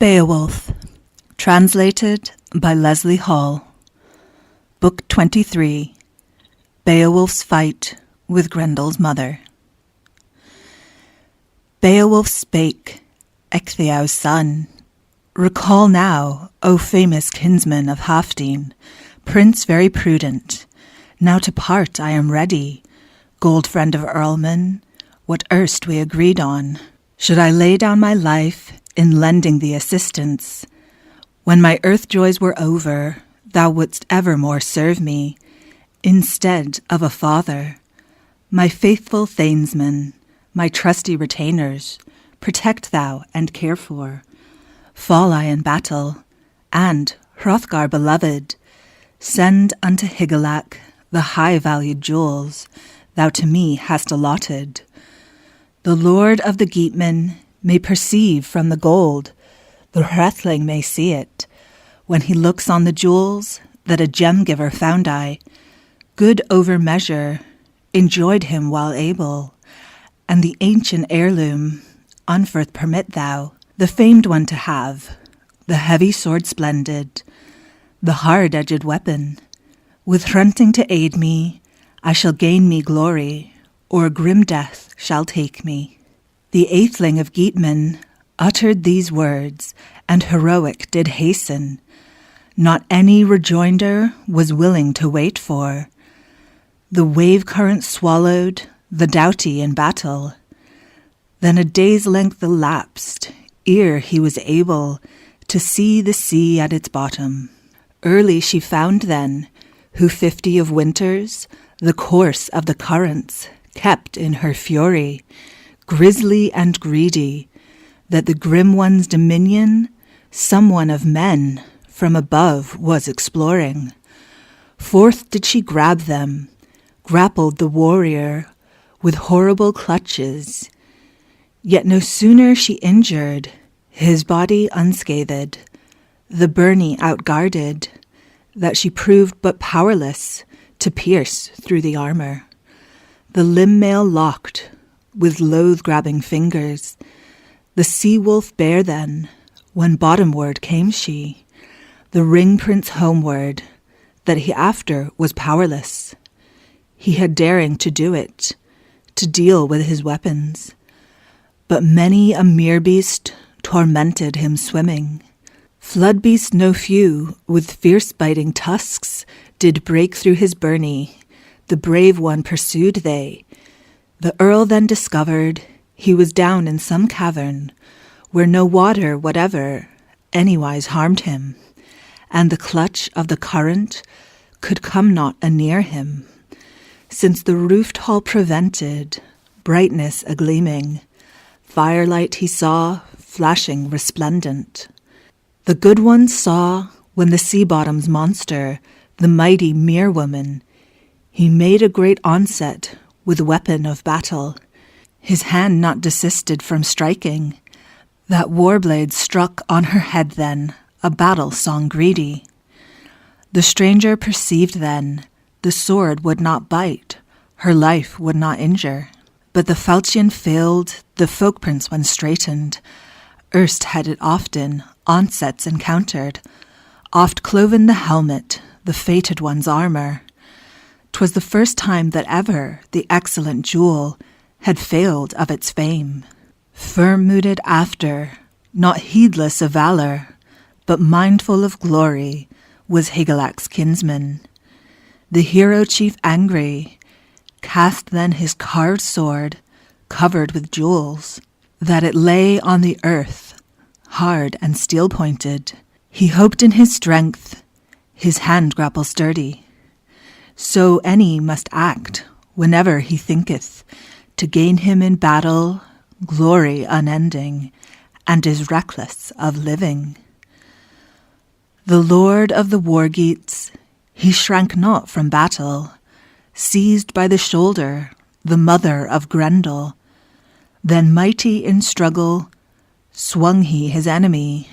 Beowulf, translated by Lesslie Hall. Book 23, Beowulf's Fight with Grendel's Mother. Beowulf spake, Ecgtheow's son, "Recall now, O famous kinsman of Halfdene, prince very prudent, now to part I am ready, gold friend of Earlman, what erst we agreed on. Should I lay down my life in lending thee assistance, when my earth joys were over, thou wouldst evermore serve me, instead of a father. My faithful thanesmen, my trusty retainers, protect thou and care for. Fall I in battle, and, Hrothgar beloved, send unto Hygelac the high-valued jewels thou to me hast allotted. The lord of the Geatmen may perceive from the gold, the Hretling may see it, when he looks on the jewels that a gem-giver found I, good over measure, enjoyed him while able, and the ancient heirloom, Unferth permit thou, the famed one to have, the heavy sword splendid, the hard-edged weapon. With Hrunting to aid me, I shall gain me glory, or grim death shall take me." The Atheling of Geatmen uttered these words, and heroic did hasten. Not any rejoinder was willing to wait for. The wave-current swallowed the doughty in battle. Then a day's length elapsed, ere he was able to see the sea at its bottom. Early she found then, who 50 of winters, the course of the currents, kept in her fury, grisly and greedy, that the grim one's dominion someone of men from above was exploring. Forth did she grab them, grappled the warrior with horrible clutches, yet no sooner she injured, his body unscathed, the byrnie outguarded, that she proved but powerless to pierce through the armor. The limb-mail locked with loath-grabbing fingers, the sea-wolf bare then, when bottomward came she, the ring-prince homeward, that he after was powerless. He had daring to do it, to deal with his weapons, but many a mere-beast tormented him swimming. Flood-beasts no few, with fierce-biting tusks, did break through his byrnie, the brave one pursued they. The earl then discovered he was down in some cavern, where no water whatever anywise harmed him, and the clutch of the current could come not anear him, since the roofed hall prevented brightness a-gleaming, firelight he saw flashing resplendent. The good one saw when the sea-bottom's monster, the mighty mere-woman, he made a great onset with weapon of battle, his hand not desisted from striking. That war-blade struck on her head then, a battle-song greedy. The stranger perceived then, the sword would not bite, her life would not injure. But the falchion failed, the folk-prince when straightened, erst had it often onsets encountered, oft cloven the helmet, the fated one's armor. 'Twas the first time that ever the excellent jewel had failed of its fame. Firm-mooded after, not heedless of valor, but mindful of glory, was Hygelac's kinsman. The hero chief angry, cast then his carved sword, covered with jewels, that it lay on the earth, hard and steel-pointed. He hoped in his strength, his hand grapple sturdy. So any must act, whenever he thinketh, to gain him in battle glory unending, and is reckless of living. The lord of the war-geats, he shrank not from battle, seized by the shoulder the mother of Grendel. Then mighty in struggle swung he his enemy,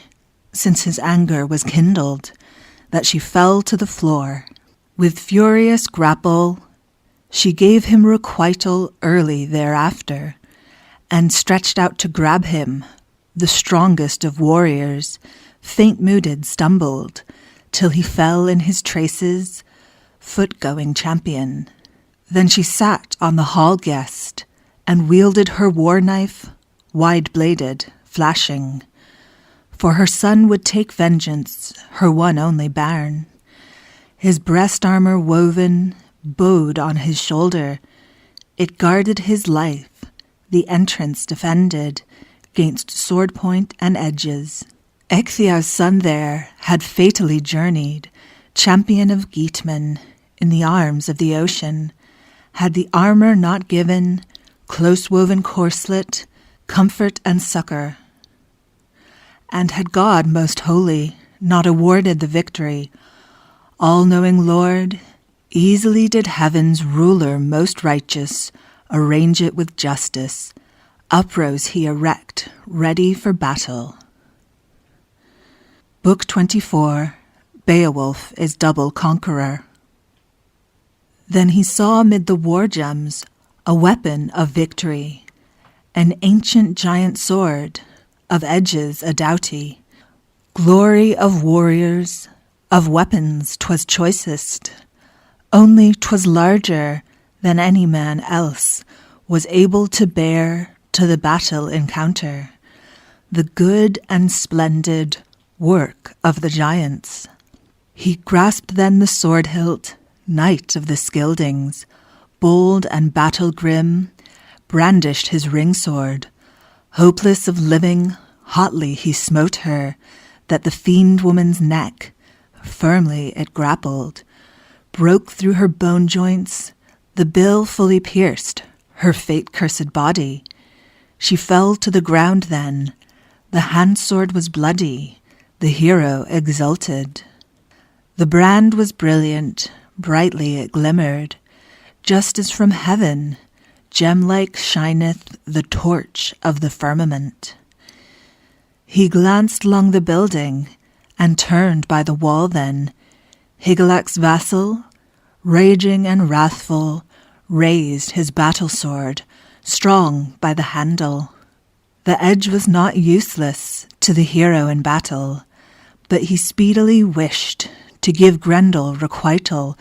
since his anger was kindled, that she fell to the floor. With furious grapple she gave him requital early thereafter, and stretched out to grab him, the strongest of warriors, faint-mooded stumbled, till he fell in his traces, foot-going champion. Then she sat on the hall guest, and wielded her war-knife, wide-bladed, flashing. For her son would take vengeance, her one only bairn. His breast-armour woven, bowed on his shoulder, it guarded his life, the entrance defended, 'gainst sword-point and edges. Ecgtheow's son there had fatally journeyed, champion of Geatmen, in the arms of the ocean, had the armour not given, close-woven corslet, comfort and succour. And had God most holy not awarded the victory, all-knowing Lord, easily did heaven's ruler most righteous arrange it with justice. Uprose he erect, ready for battle. Book 24, Beowulf is double conqueror. Then he saw amid the war gems a weapon of victory, an ancient giant sword, of edges a doughty, glory of warriors, of weapons 'twas choicest, only 'twas larger than any man else was able to bear to the battle encounter, the good and splendid work of the giants. He grasped then the sword hilt, knight of the Scyldings, bold and battle-grim, brandished his ring-sword. Hopeless of living, hotly he smote her, that the fiend-woman's neck, firmly it grappled, broke through her bone joints, the bill fully pierced her fate-cursed body. She fell to the ground then, the hand-sword was bloody, the hero exulted. The brand was brilliant, brightly it glimmered, just as from heaven, gem-like shineth the torch of the firmament. He glanced along the building, and turned by the wall then. Hygelac's vassal, raging and wrathful, raised his battle-sword, strong by the handle. The edge was not useless to the hero in battle, but he speedily wished to give Grendel requital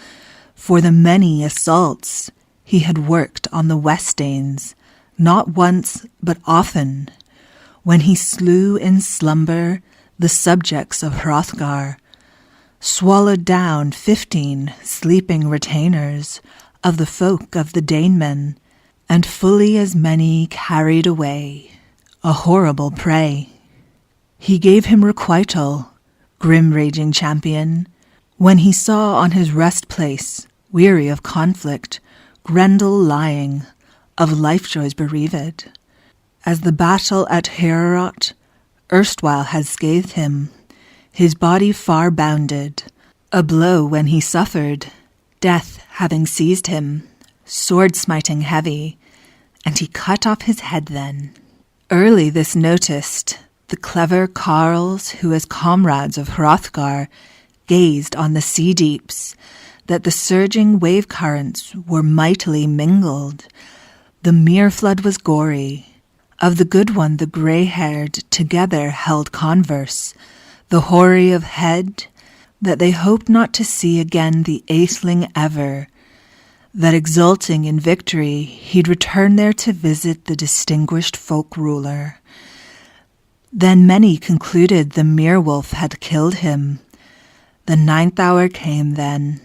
for the many assaults he had worked on the Westanes, not once but often, when he slew in slumber the subjects of Hrothgar, swallowed down 15 sleeping retainers of the folk of the Danemen, and fully as many carried away, a horrible prey. He gave him requital, grim raging champion, when he saw on his rest-place, weary of conflict, Grendel lying, of life-joys bereaved. As the battle at Heorot erstwhile had scathed him, his body far bounded, a blow when he suffered, death having seized him, sword-smiting heavy, and he cut off his head then. Early this noticed the clever carles who as comrades of Hrothgar gazed on the sea-deeps, that the surging wave-currents were mightily mingled. The mere flood was gory. Of the good one the grey-haired together held converse, the hoary of head, that they hoped not to see again the atheling ever, that exulting in victory he'd return there to visit the distinguished folk-ruler. Then many concluded the mere-wolf had killed him. The 9th hour came then.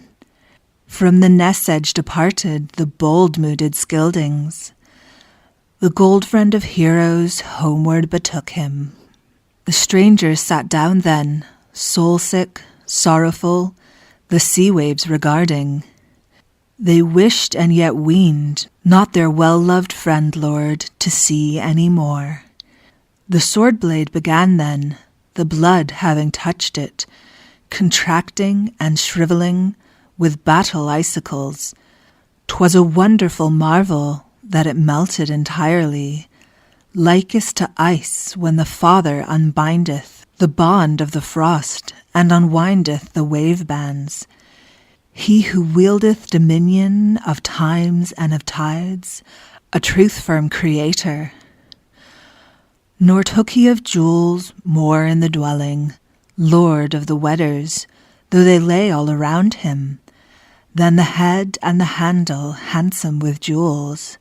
From the ness-edge departed the bold-mooded Scyldings. The gold-friend of heroes homeward betook him. The strangers sat down then, soul-sick, sorrowful, the sea-waves regarding. They wished and yet weened not their well-loved friend lord to see any more. The sword-blade began then, the blood having touched it, contracting and shrivelling with battle icicles. 'Twas a wonderful marvel that it melted entirely, likest to ice when the Father unbindeth the bond of the frost and unwindeth the wave-bands. He who wieldeth dominion of times and of tides, a truth-firm creator. Nor took he of jewels more in the dwelling, lord of the wedders, though they lay all around him, than the head and the handle handsome with jewels.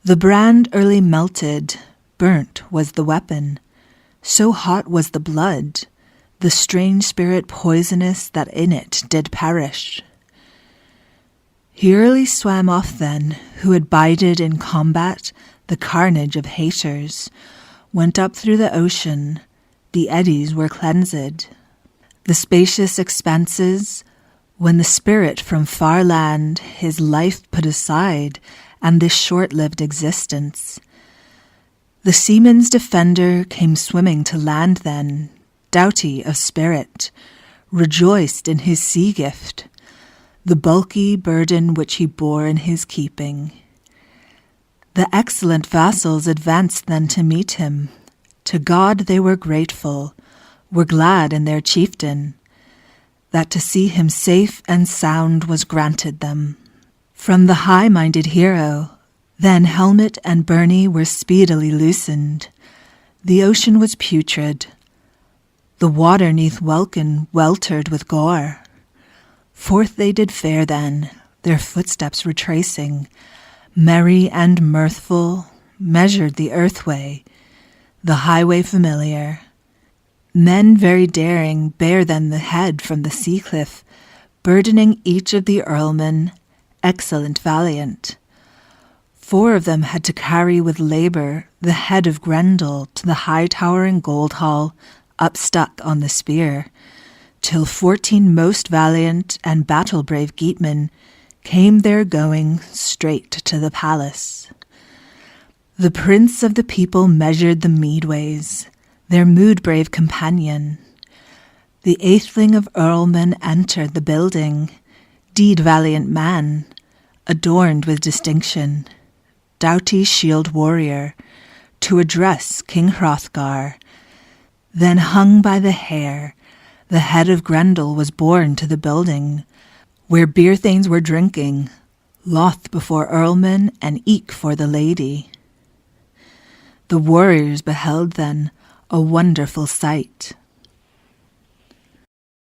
The brand early melted, burnt was the weapon, so hot was the blood, the strange spirit poisonous that in it did perish. He early swam off then, who had bided in combat the carnage of haters, went up through the ocean, the eddies were cleansed. The spacious expanses, when the spirit from far land his life put aside, and this short-lived existence. The seaman's defender came swimming to land then, doughty of spirit, rejoiced in his sea-gift, the bulky burden which he bore in his keeping. The excellent vassals advanced then to meet him. To God they were grateful, were glad in their chieftain, that to see him safe and sound was granted them. From the high-minded hero, then helmet and byrnie were speedily loosened. The ocean was putrid. The water neath welkin weltered with gore. Forth they did fare then, their footsteps retracing, merry and mirthful, measured the earthway, the highway familiar. Men very daring bare then the head from the sea cliff, burdening each of the earlmen, excellent valiant. 4 of them had to carry with labour the head of Grendel to the high-towering gold hall, upstuck on the spear, till 14 most valiant and battle-brave Geatmen came there going straight to the palace. The prince of the people measured the meadways, their mood-brave companion. The eighthling of earlmen entered the building, deed valiant man, adorned with distinction, doughty shield warrior, to address King Hrothgar. Then hung by the hair, the head of Grendel was borne to the building, where beer thanes were drinking, loth before earlmen and eke for the lady. The warriors beheld then a wonderful sight.